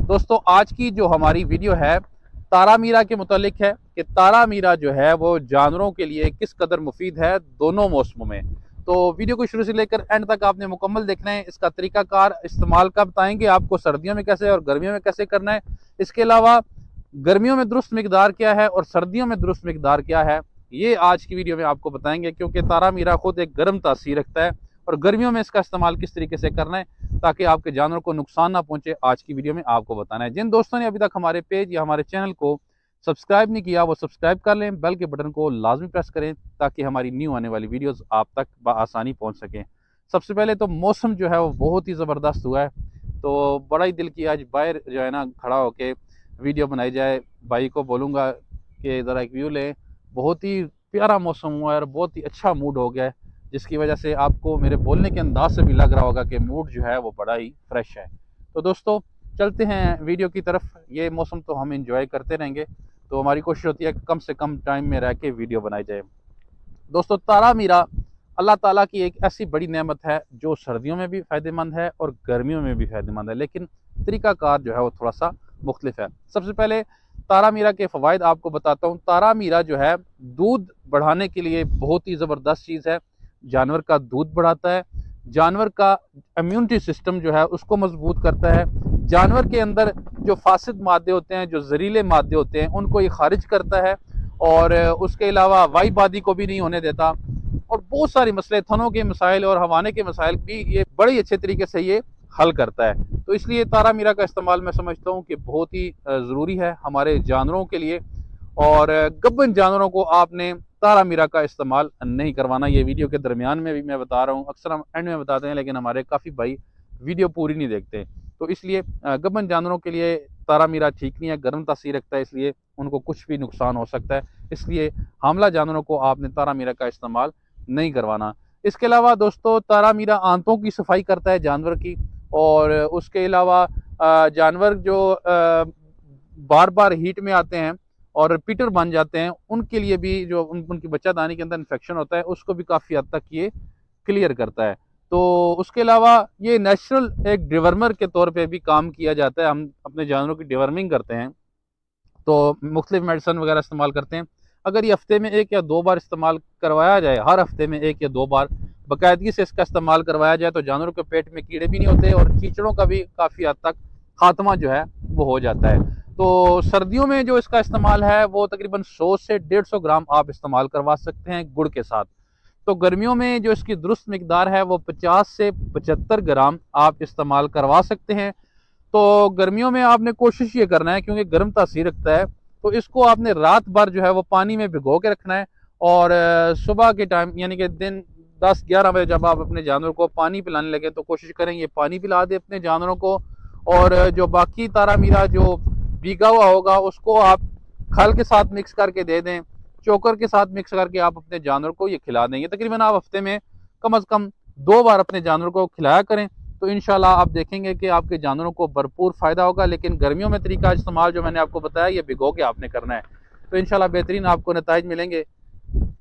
दोस्तों आज की जो हमारी वीडियो है तारा मीरा के मुतालिक है कि तारा मीरा जो है वो जानवरों के लिए किस कदर मुफीद है दोनों मौसमों में। तो वीडियो को शुरू से लेकर एंड तक आपने मुकम्मल देखना है। इसका तरीकाकार इस्तेमाल का बताएंगे आपको, सर्दियों में कैसे और गर्मियों में कैसे करना है। इसके अलावा गर्मियों में दुरुस्त मिकदार क्या है और सर्दियों में दुरुस्त मिकदार क्या है, ये आज की वीडियो में आपको बताएंगे, क्योंकि तारा मीरा खुद एक गर्म तासीर रखता है और गर्मियों में इसका इस्तेमाल किस तरीके से करना है ताकि आपके जानवर को नुकसान ना पहुंचे, आज की वीडियो में आपको बताना है। जिन दोस्तों ने अभी तक हमारे पेज या हमारे चैनल को सब्सक्राइब नहीं किया वो सब्सक्राइब कर लें, बेल के बटन को लाजमी प्रेस करें ताकि हमारी न्यू आने वाली वीडियोस आप तक आसानी पहुंच सकें। सबसे पहले तो मौसम जो है वो बहुत ही ज़बरदस्त हुआ है, तो बड़ा ही दिल किया आज बाहर जो है ना खड़ा होके वीडियो बनाई जाए। भाई को बोलूँगा कि ज़रा एक व्यू लें, बहुत ही प्यारा मौसम हुआ है और बहुत ही अच्छा मूड हो गया है, जिसकी वजह से आपको मेरे बोलने के अंदाज से भी लग रहा होगा कि मूड जो है वो बड़ा ही फ्रेश है। तो दोस्तों चलते हैं वीडियो की तरफ। ये मौसम तो हम इंजॉय करते रहेंगे, तो हमारी कोशिश होती है कि कम से कम टाइम में रह के वीडियो बनाई जाए। दोस्तों तारा मीरा अल्लाह ताला की एक ऐसी बड़ी नेमत है जो सर्दियों में भी फ़ायदेमंद है और गर्मियों में भी फ़ायदेमंद है, लेकिन तरीक़ाकार जो है वो थोड़ा सा मुख्तलिफ है। सबसे पहले तारा मीरा के फ़वाइद आपको बताता हूँ। तारा मीरा जो है दूध बढ़ाने के लिए बहुत ही ज़बरदस्त चीज़ है। जानवर का दूध बढ़ाता है, जानवर का इम्यूनिटी सिस्टम जो है उसको मजबूत करता है, जानवर के अंदर जो फासिद मादे होते हैं, जो जहरीले मादे होते हैं, उनको ये खारिज करता है और उसके अलावा वाईबादी को भी नहीं होने देता। और बहुत सारे मसले, थनों के मसाइल और हवाने के मसाइल भी ये बड़े अच्छे तरीके से ये हल करता है। तो इसलिए तारा मीरा का इस्तेमाल मैं समझता हूँ कि बहुत ही ज़रूरी है हमारे जानवरों के लिए। और गब्बन जानवरों को आपने तारा मीरा का इस्तेमाल नहीं करवाना। ये वीडियो के दरमियान में भी मैं बता रहा हूँ, अक्सर हम एंड में बताते हैं लेकिन हमारे काफ़ी भाई वीडियो पूरी नहीं देखते। तो इसलिए गब्बन जानवरों के लिए तारा मीरा ठीक नहीं है, गर्म तासीर रखता है, इसलिए उनको कुछ भी नुकसान हो सकता है। इसलिए हामला जानवरों को आपने तारा मीरा का इस्तेमाल नहीं करवाना। इसके अलावा दोस्तों तारा मीरा आंतों की सफाई करता है जानवर की, और उसके अलावा जानवर जो बार बार हीट में आते हैं और रिपीटर बन जाते हैं, उनके लिए भी जो उनकी बच्चादानी के अंदर इन्फेक्शन होता है उसको भी काफ़ी हद तक ये क्लियर करता है। तो उसके अलावा ये नेचुरल एक डिवर्मर के तौर पे भी काम किया जाता है। हम अपने जानवरों की डिवर्मिंग करते हैं तो मुख्तलिफ मेडिसिन वगैरह इस्तेमाल करते हैं। अगर ये हफ्ते में 1 या 2 बार इस्तेमाल करवाया जाए, हर हफ्ते में 1 या 2 बार बाकायदगी से इसका इस्तेमाल करवाया जाए, तो जानवरों के पेट में कीड़े भी नहीं होते और कीचड़ों का भी काफ़ी हद तक खात्मा जो है वो हो जाता है। तो सर्दियों में जो इसका इस्तेमाल है वो तकरीबन 100 से 150 ग्राम आप इस्तेमाल करवा सकते हैं गुड़ के साथ। तो गर्मियों में जो इसकी दुरुस्त मिकदार है वो 50 से 75 ग्राम आप इस्तेमाल करवा सकते हैं। तो गर्मियों में आपने कोशिश ये करना है, क्योंकि गर्म तासीर रखता है, तो इसको आपने रात भर जो है वो पानी में भिगो के रखना है और सुबह के टाइम यानी कि दिन 10-11 बजे जब आप अपने जानवर को पानी पिलाने लगे तो कोशिश करें ये पानी पिला दे अपने जानवरों को। और जो बाकी तारा मीरा जो भीगा हुआ होगा उसको आप खल के साथ मिक्स करके दे दें, चोकर के साथ मिक्स करके आप अपने जानवर को ये खिला देंगे। तकरीबन आप हफ्ते में कम से कम 2 बार अपने जानवर को खिलाया करें, तो इंशाल्लाह आप देखेंगे कि आपके जानवरों को भरपूर फ़ायदा होगा। लेकिन गर्मियों में तरीका इस्तेमाल जो मैंने आपको बताया ये भिगो के आपने करना है, तो इंशाल्लाह बेहतरीन आपको नताइज मिलेंगे।